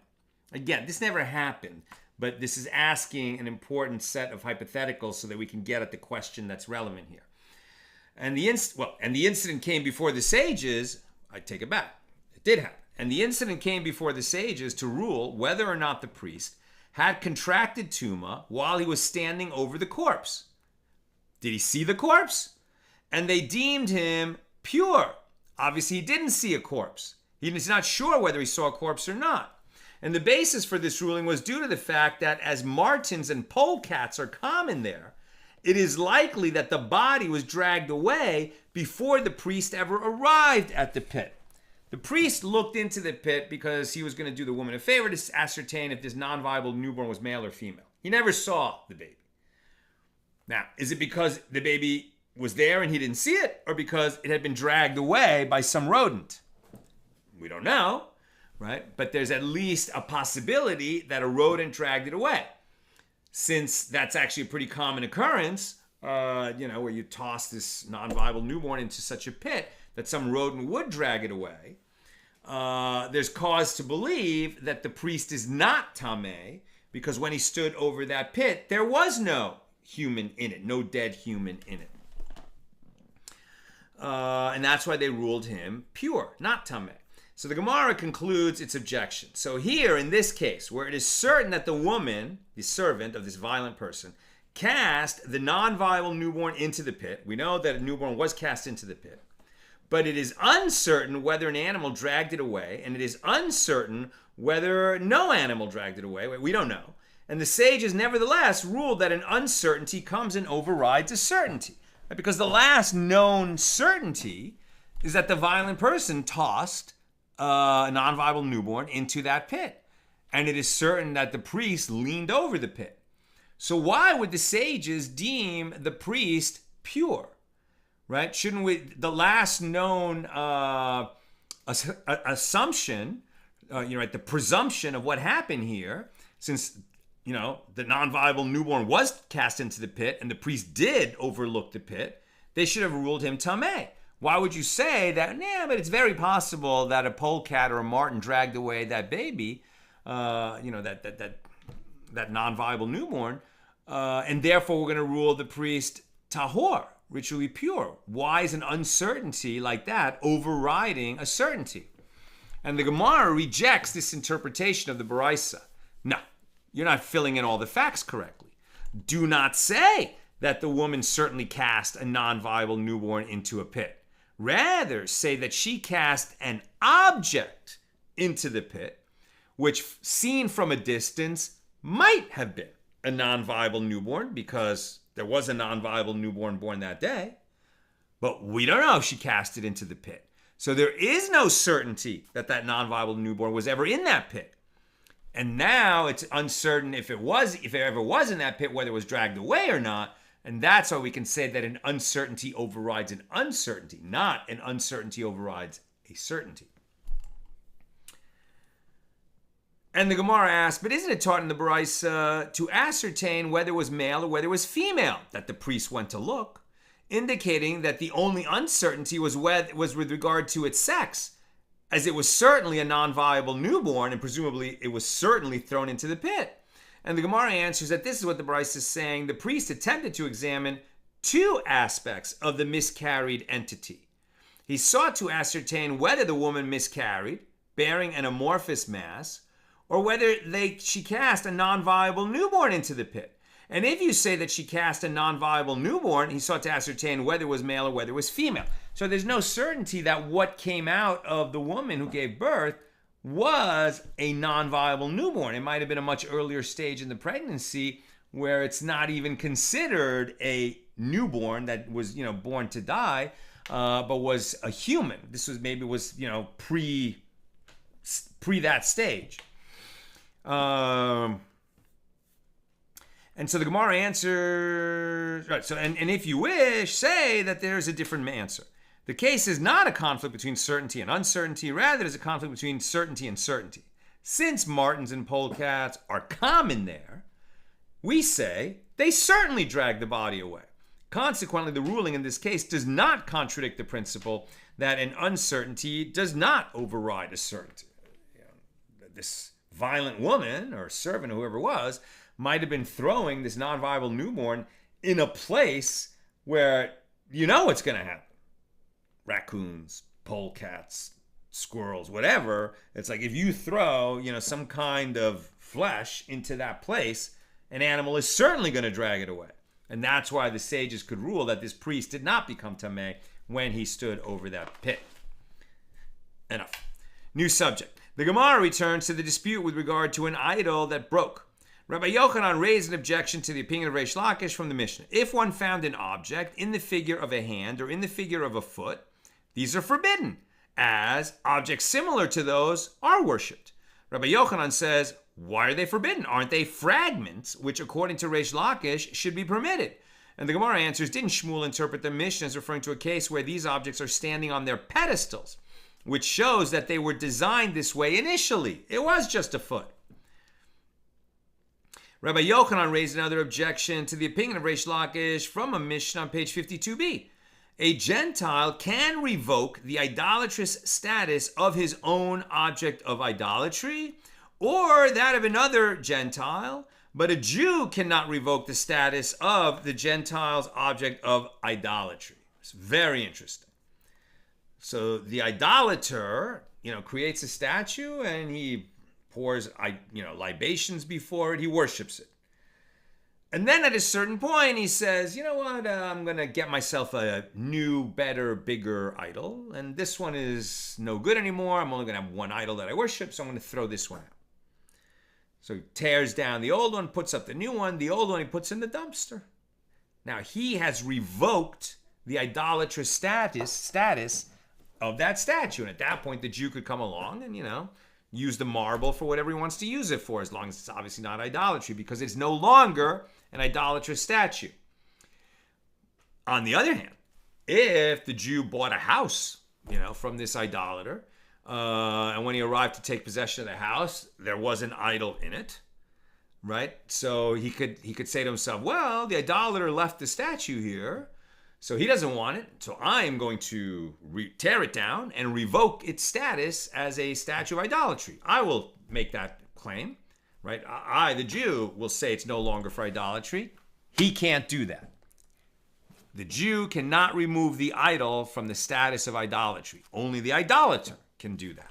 Again, this never happened, but this is asking an important set of hypotheticals so that we can get at the question that's relevant here. And the incident came before the sages. I take it back. It did happen. And the incident came before the sages to rule whether or not the priest had contracted tuma while he was standing over the corpse. Did he see the corpse? And they deemed him pure. Obviously, he didn't see a corpse. He's not sure whether he saw a corpse or not. And the basis for this ruling was due to the fact that as martens and polecats are common there, it is likely that the body was dragged away before the priest ever arrived at the pit. The priest looked into the pit because he was going to do the woman a favor to ascertain if this non-viable newborn was male or female. He never saw the baby. Now, is it because the baby was there and he didn't see it, or because it had been dragged away by some rodent? We don't know, right? But there's at least a possibility that a rodent dragged it away. Since that's actually a pretty common occurrence, where you toss this non-viable newborn into such a pit that some rodent would drag it away, there's cause to believe that the priest is not tameh, because when he stood over that pit, there was no human in it, no dead human in it. And that's why they ruled him pure, not tameh. So the Gemara concludes its objection. So here, in this case, where it is certain that the woman, the servant of this violent person, cast the non-viable newborn into the pit. We know that a newborn was cast into the pit. But it is uncertain whether an animal dragged it away, and it is uncertain whether no animal dragged it away. We don't know. And the sages nevertheless ruled that an uncertainty comes and overrides a certainty. Right? Because the last known certainty is that the violent person tossed a non-viable newborn into that pit. And it is certain that the priest leaned over the pit. So why would the sages deem the priest pure? Right? Shouldn't we, the last known assumption, the presumption of what happened here, since, the non-viable newborn was cast into the pit and the priest did overlook the pit, they should have ruled him tameh. Why would you say that? But it's very possible that a polecat or a marten dragged away that baby, that non-viable newborn, and therefore we're going to rule the priest tahor, ritually pure. Why is an uncertainty like that overriding a certainty? And the Gemara rejects this interpretation of the Baraisa. No, you're not filling in all the facts correctly. Do not say that the woman certainly cast a non-viable newborn into a pit. Rather, say that she cast an object into the pit, which seen from a distance might have been a non-viable newborn, because there was a non-viable newborn born that day. But we don't know if she cast it into the pit. So there is no certainty that that non-viable newborn was ever in that pit. And now it's uncertain if it ever was in that pit, whether it was dragged away or not. And that's why we can say that an uncertainty overrides an uncertainty, not an uncertainty overrides a certainty. And the Gemara asks, but isn't it taught in the Baraisa to ascertain whether it was male or whether it was female that the priest went to look, indicating that the only uncertainty was with regard to its sex, as it was certainly a non-viable newborn, and presumably it was certainly thrown into the pit. And the Gemara answers that this is what the Baraisa is saying. The priest attempted to examine two aspects of the miscarried entity. He sought to ascertain whether the woman miscarried, bearing an amorphous mass, or whether she cast a non-viable newborn into the pit. And if you say that she cast a non-viable newborn, he sought to ascertain whether it was male or whether it was female. So there's no certainty that what came out of the woman who gave birth was a non-viable newborn. It might have been a much earlier stage in the pregnancy where it's not even considered a newborn that was, born to die, but was a human. This was pre that stage. And so the Gemara answers, right, so, and if you wish, say that there's a different answer. The case is not a conflict between certainty and uncertainty, rather it is a conflict between certainty and certainty. Since martins and polecats are common there, we say they certainly drag the body away. Consequently, the ruling in this case does not contradict the principle that an uncertainty does not override a certainty. This violent woman or servant, or whoever it was, might have been throwing this non-viable newborn in a place where what's going to happen. Raccoons, polecats, squirrels, whatever. It's like if you throw, some kind of flesh into that place, an animal is certainly going to drag it away. And that's why the sages could rule that this priest did not become tameh when he stood over that pit. Enough. New subject. The Gemara returns to the dispute with regard to an idol that broke. Rabbi Yochanan raised an objection to the opinion of Reish Lakish from the Mishna. If one found an object in the figure of a hand or in the figure of a foot, these are forbidden, as objects similar to those are worshipped. Rabbi Yochanan says, why are they forbidden? Aren't they fragments, which according to Reish Lakish should be permitted? And the Gemara answers, didn't Shmuel interpret the Mishnah as referring to a case where these objects are standing on their pedestals, which shows that they were designed this way initially. It was just a foot. Rabbi Yochanan raised another objection to the opinion of Reish Lakish from a Mishnah on page 52b. A Gentile can revoke the idolatrous status of his own object of idolatry or that of another Gentile, but a Jew cannot revoke the status of the Gentile's object of idolatry. It's very interesting. So the idolater, creates a statue and he pours, libations before it. He worships it. And then at a certain point, he says, you know what, I'm going to get myself a new, better, bigger idol. And this one is no good anymore. I'm only going to have one idol that I worship, so I'm going to throw this one out. So he tears down the old one, puts up the new one. The old one he puts in the dumpster. Now, he has revoked the idolatrous status of that statue. And at that point, the Jew could come along and, use the marble for whatever he wants to use it for, as long as it's obviously not idolatry, because it's no longer an idolatrous statue. On the other hand, if the Jew bought a house, from this idolater, and when he arrived to take possession of the house, there was an idol in it, right? So he could say to himself, well, the idolater left the statue here, so he doesn't want it, so I am going to tear it down and revoke its status as a statue of idolatry. I will make that claim, right? I, the Jew, will say it's no longer for idolatry. He can't do that. The Jew cannot remove the idol from the status of idolatry. Only the idolater can do that.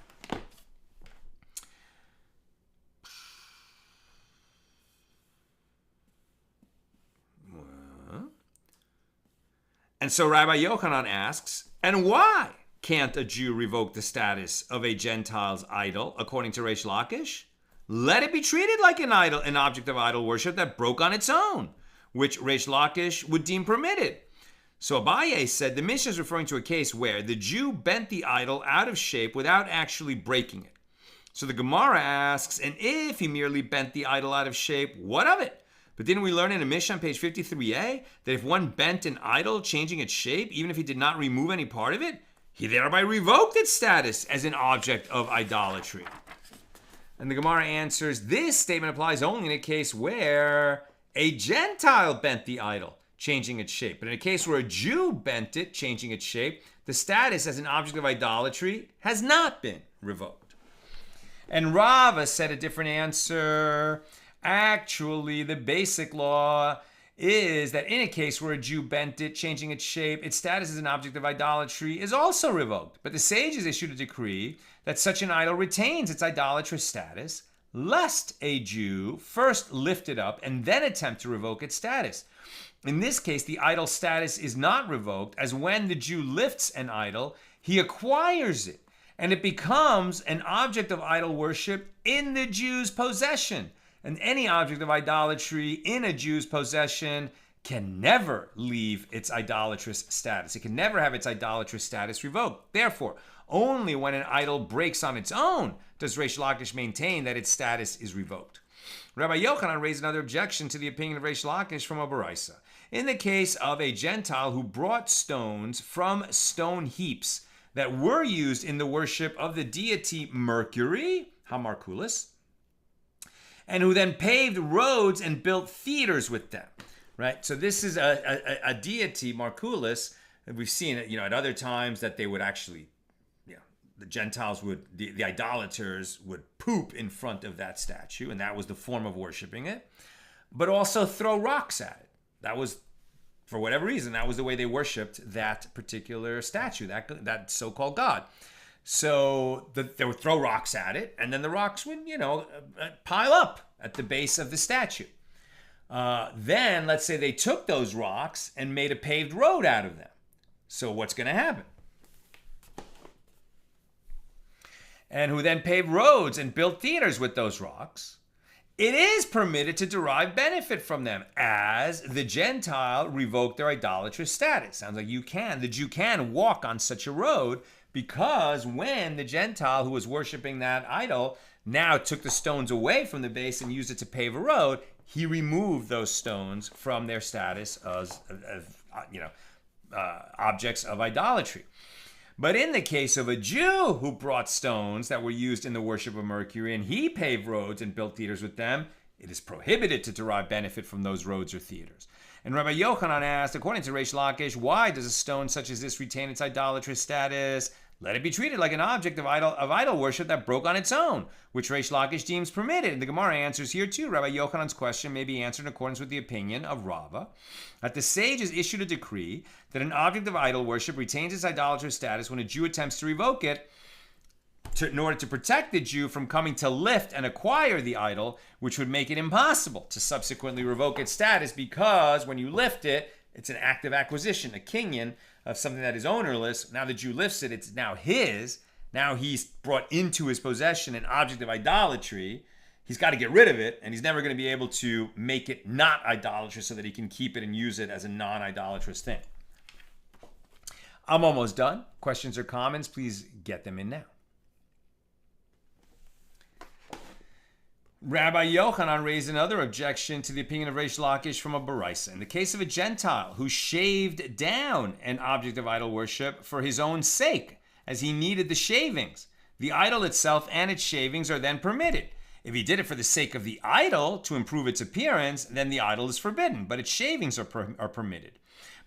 And so Rabbi Yochanan asks, and why can't a Jew revoke the status of a Gentile's idol, according to Reish Lakish? Let it be treated like an idol, an object of idol worship that broke on its own, which Reish Lakish would deem permitted. So Abaye said the Mishnah is referring to a case where the Jew bent the idol out of shape without actually breaking it. So the Gemara asks, and if he merely bent the idol out of shape, what of it? But didn't we learn in a Mishnah on page 53a that if one bent an idol, changing its shape, even if he did not remove any part of it, he thereby revoked its status as an object of idolatry? And the Gemara answers, this statement applies only in a case where a Gentile bent the idol, changing its shape. But in a case where a Jew bent it, changing its shape, the status as an object of idolatry has not been revoked. And Rava said a different answer. Actually, the basic law is that in a case where a Jew bent it, changing its shape, its status as an object of idolatry is also revoked. But the sages issued a decree that such an idol retains its idolatrous status lest a Jew first lift it up and then attempt to revoke its status. In this case, the idol status is not revoked, as when the Jew lifts an idol, he acquires it, and it becomes an object of idol worship in the Jew's possession. And any object of idolatry in a Jew's possession can never leave its idolatrous status. It can never have its idolatrous status revoked. Therefore, only when an idol breaks on its own does Reish Lakish maintain that its status is revoked. Rabbi Yochanan raised another objection to the opinion of Reish Lakish from a Baraisa. In the case of a Gentile who brought stones from stone heaps that were used in the worship of the deity Mercury, Hamarkulis, and who then paved roads and built theaters with them, right? So this is a deity, Markulis, and we've seen it, at other times that they would actually, the Gentiles would, the idolaters would poop in front of that statue, and that was the form of worshiping it, but also throw rocks at it. That was, for whatever reason, that was the way they worshipped that particular statue, that so-called god. So they would throw rocks at it, and then the rocks would, pile up at the base of the statue. Then, let's say they took those rocks and made a paved road out of them. So what's going to happen? And who then paved roads and built theaters with those rocks. It is permitted to derive benefit from them as the Gentile revoked their idolatrous status. Sounds like the Jew can walk on such a road, because when the Gentile who was worshiping that idol now took the stones away from the base and used it to pave a road, he removed those stones from their status as objects of idolatry. But in the case of a Jew who brought stones that were used in the worship of Mercury and he paved roads and built theaters with them, it is prohibited to derive benefit from those roads or theaters. And Rabbi Yochanan asked, according to Reish Lakish, why does a stone such as this retain its idolatrous status? Let it be treated like an object of idol worship that broke on its own, which Reish Lakish deems permitted. And the Gemara answers here too. Rabbi Yochanan's question may be answered in accordance with the opinion of Rava, that the sages issued a decree that an object of idol worship retains its idolatrous status when a Jew attempts to revoke it, in order to protect the Jew from coming to lift and acquire the idol, which would make it impossible to subsequently revoke its status, because when you lift it, it's an act of acquisition, a kinyan of something that is ownerless. Now the Jew lifts it, it's now his. Now he's brought into his possession an object of idolatry. He's got to get rid of it, and he's never going to be able to make it not idolatrous so that he can keep it and use it as a non-idolatrous thing. I'm almost done. Questions or comments, please get them in now. Rabbi Yochanan raised another objection to the opinion of Reish Lakish from a Baraisa. In the case of a Gentile who shaved down an object of idol worship for his own sake, as he needed the shavings, the idol itself and its shavings are then permitted. If he did it for the sake of the idol to improve its appearance, then the idol is forbidden, but its shavings are permitted.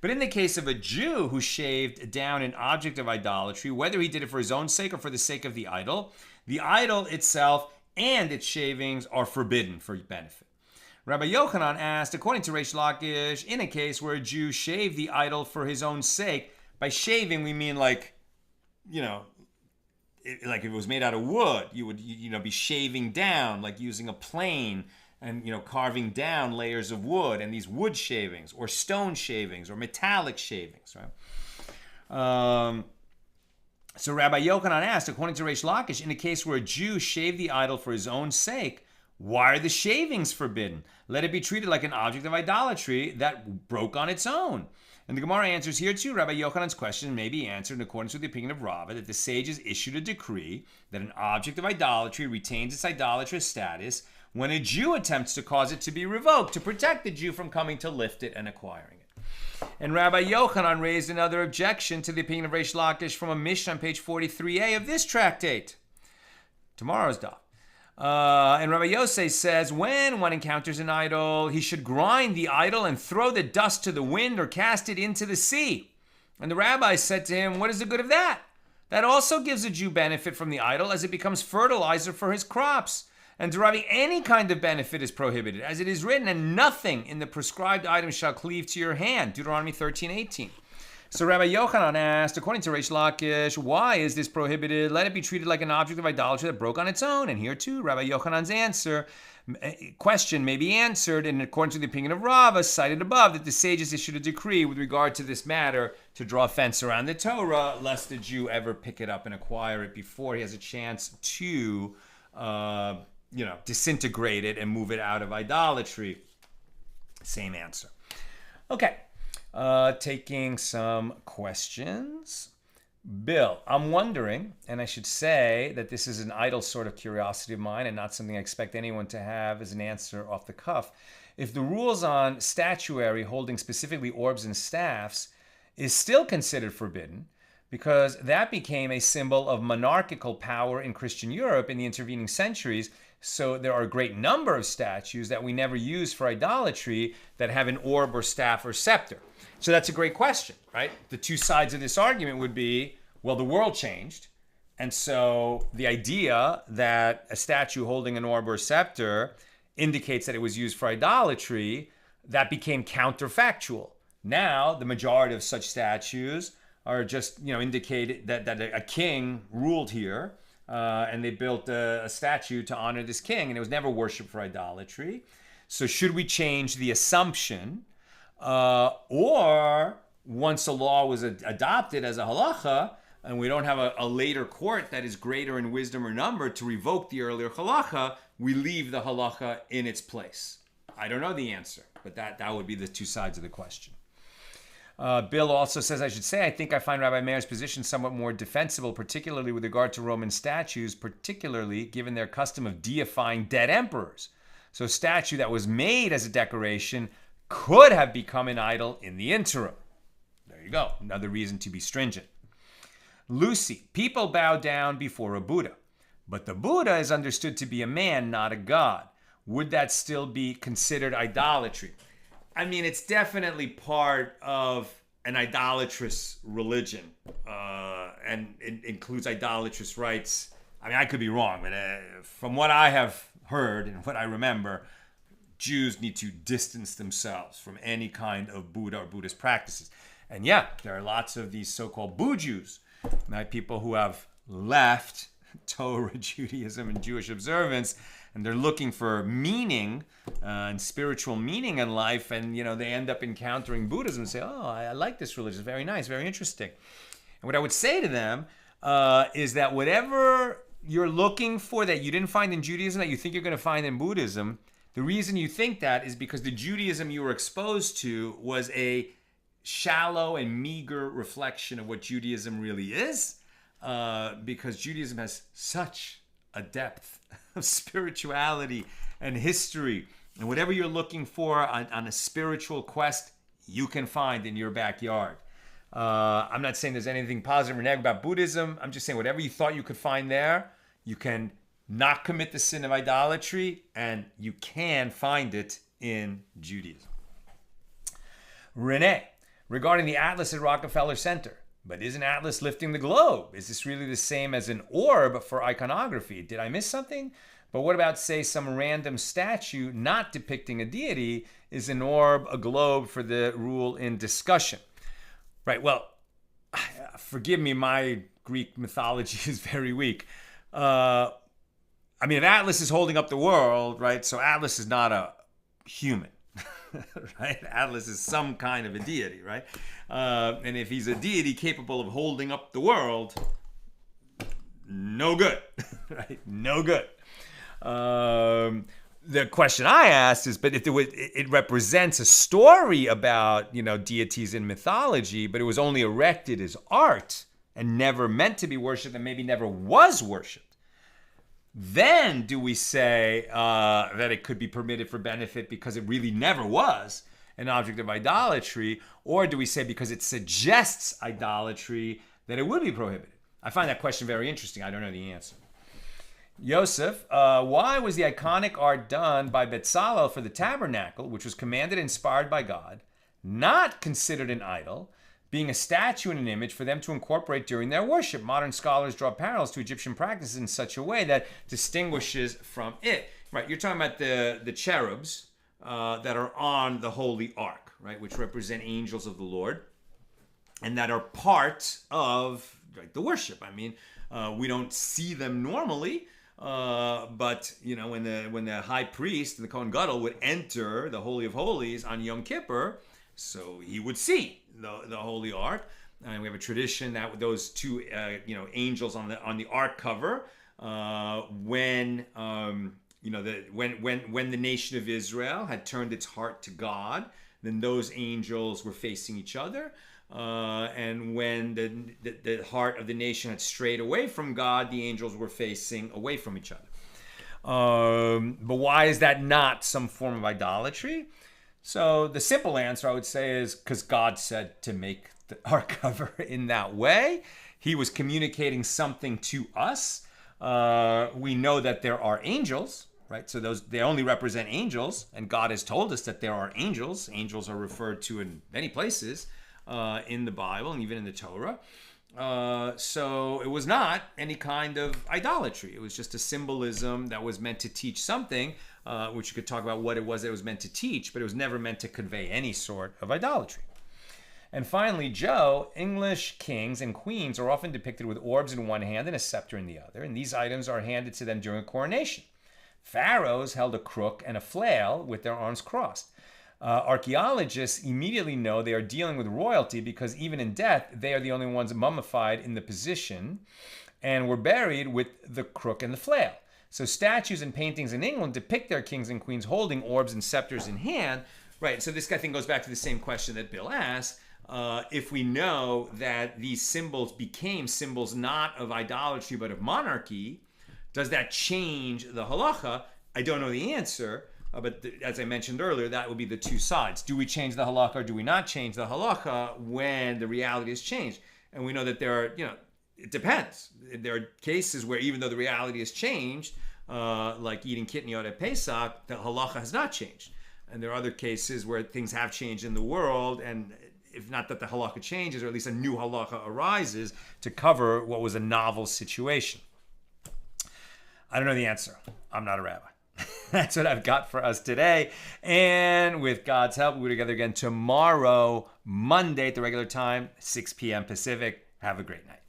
But in the case of a Jew who shaved down an object of idolatry, whether he did it for his own sake or for the sake of the idol itself and its shavings are forbidden for benefit. Rabbi Yochanan asked, according to Reish Lakish, in a case where a Jew shaved the idol for his own sake, by shaving we mean like if it was made out of wood, you would be shaving down, like using a plane and carving down layers of wood, and these wood shavings or stone shavings or metallic shavings, right? So Rabbi Yochanan asked, according to Reish Lakish, in a case where a Jew shaved the idol for his own sake, why are the shavings forbidden? Let it be treated like an object of idolatry that broke on its own. And the Gemara answers here too. Rabbi Yochanan's question may be answered in accordance with the opinion of Rava, that the sages issued a decree that an object of idolatry retains its idolatrous status when a Jew attempts to cause it to be revoked, to protect the Jew from coming to lift it and acquiring it. And Rabbi Yochanan raised another objection to the opinion of Reish Lakish from a Mishna on page 43a of this tractate. Tomorrow's daf. And Rabbi Yosef says, when one encounters an idol, he should grind the idol and throw the dust to the wind or cast it into the sea. And the rabbi said to him, what is the good of that? That also gives a Jew benefit from the idol as it becomes fertilizer for his crops. And deriving any kind of benefit is prohibited, as it is written, and nothing in the prescribed item shall cleave to your hand. Deuteronomy 13:18. So Rabbi Yochanan asked, according to Reish Lakish, why is this prohibited? Let it be treated like an object of idolatry that broke on its own. And here too, Rabbi Yochanan's question may be answered in accordance with the opinion of Rava, cited above, that the sages issued a decree with regard to this matter to draw a fence around the Torah, lest the Jew ever pick it up and acquire it before he has a chance to, disintegrate it and move it out of idolatry. Same answer. Okay. Taking some questions. Bill, I'm wondering, and I should say that this is an idle sort of curiosity of mine and not something I expect anyone to have as an answer off the cuff. If the rules on statuary holding specifically orbs and staffs is still considered forbidden, because that became a symbol of monarchical power in Christian Europe in the intervening centuries, so there are a great number of statues that we never use for idolatry that have an orb or staff or scepter. So that's a great question, right? The two sides of this argument would be, well, the world changed. And so the idea that a statue holding an orb or scepter indicates that it was used for idolatry, that became counterfactual. Now, the majority of such statues are just, indicate that a king ruled here, and they built a statue to honor this king, and it was never worshipped for idolatry. So should we change the assumption? Or once a law was adopted as a halacha, and we don't have a later court that is greater in wisdom or number to revoke the earlier halacha, we leave the halacha in its place. I don't know the answer, but that would be the two sides of the question. Bill also says, I should say, I think I find Rabbi Meir's position somewhat more defensible, particularly with regard to Roman statues, particularly given their custom of deifying dead emperors. So a statue that was made as a decoration could have become an idol in the interim. There you go. Another reason to be stringent. Lucy, people bow down before a Buddha, but the Buddha is understood to be a man, not a god. Would that still be considered idolatry? I mean, it's definitely part of an idolatrous religion, and it includes idolatrous rites. I mean, I could be wrong, but from what I have heard and what I remember, Jews need to distance themselves from any kind of Buddha or Buddhist practices. And yeah, there are lots of these so-called Boo-Jews, people who have left Torah, Judaism, and Jewish observance, and they're looking for meaning and spiritual meaning in life, and they end up encountering Buddhism and say, oh, I like this religion, it's very nice, very interesting. And what I would say to them is that whatever you're looking for that you didn't find in Judaism that you think you're going to find in Buddhism, the reason you think that is because the Judaism you were exposed to was a shallow and meager reflection of what Judaism really is, because Judaism has such a depth of spirituality and history. And whatever you're looking for on a spiritual quest, you can find in your backyard. I'm not saying there's anything positive or negative about Buddhism. I'm just saying whatever you thought you could find there, you can not commit the sin of idolatry, and you can find it in Judaism. Renee, regarding the Atlas at Rockefeller Center, but isn't Atlas lifting the globe? Is this really the same as an orb for iconography? Did I miss something? But what about, say, some random statue not depicting a deity? Is an orb a globe for the rule in discussion? Right, well, forgive me, my Greek mythology is very weak. If Atlas is holding up the world, right, so Atlas is not a human, right? Atlas is some kind of a deity, right? And if he's a deity capable of holding up the world, no good, right? No good. The question I asked is, but if it represents a story about, deities in mythology, but it was only erected as art and never meant to be worshipped and maybe never was worshipped, then do we say that it could be permitted for benefit because it really never was an object of idolatry? Or do we say because it suggests idolatry that it would be prohibited? I find that question very interesting. I don't know the answer. Yosef, why was the iconic art done by Bezalel for the tabernacle, which was commanded and inspired by God, not considered an idol, being a statue and an image for them to incorporate during their worship? Modern scholars draw parallels to Egyptian practices in such a way that distinguishes from it. Right, you're talking about the cherubs that are on the Holy Ark, right, which represent angels of the Lord. and that are part of like the worship. I mean, we don't see them normally, but when the high priest, the Kohen Gadol, would enter the Holy of Holies on Yom Kippur, so he would see the Holy Ark. And we have a tradition that those two angels on the Ark cover, when the nation of Israel had turned its heart to God, then those angels were facing each other. And when the heart of the nation had strayed away from God, the angels were facing away from each other. But why is that not some form of idolatry? So the simple answer, I would say, is because God said to make our cover in that way. He was communicating something to us. We know that there are angels, right? So they only represent angels, and God has told us that there are angels. Angels are referred to in many places in the Bible and even in the Torah. So it was not any kind of idolatry. It was just a symbolism that was meant to teach something, which you could talk about what it was that it was meant to teach, but it was never meant to convey any sort of idolatry. And finally, Joe, English kings and queens are often depicted with orbs in one hand and a scepter in the other, and these items are handed to them during a coronation. Pharaohs held a crook and a flail with their arms crossed. Archaeologists immediately know they are dealing with royalty because even in death, they are the only ones mummified in the position and were buried with the crook and the flail. So statues and paintings in England depict their kings and queens holding orbs and scepters in hand. Right, so this, I think, goes back to the same question that Bill asked. If we know that these symbols became symbols not of idolatry but of monarchy, does that change the halacha? I don't know the answer, but as I mentioned earlier, that would be the two sides. Do we change the halacha or do we not change the halacha when the reality has changed? And we know that there are, it depends. There are cases where even though the reality has changed, like eating kitniot at Pesach, the halacha has not changed. And there are other cases where things have changed in the world, and if not that the halakha changes, or at least a new halakha arises to cover what was a novel situation. I don't know the answer. I'm not a rabbi. That's what I've got for us today. And with God's help, we'll be together again tomorrow, Monday at the regular time, 6 p.m. Pacific. Have a great night.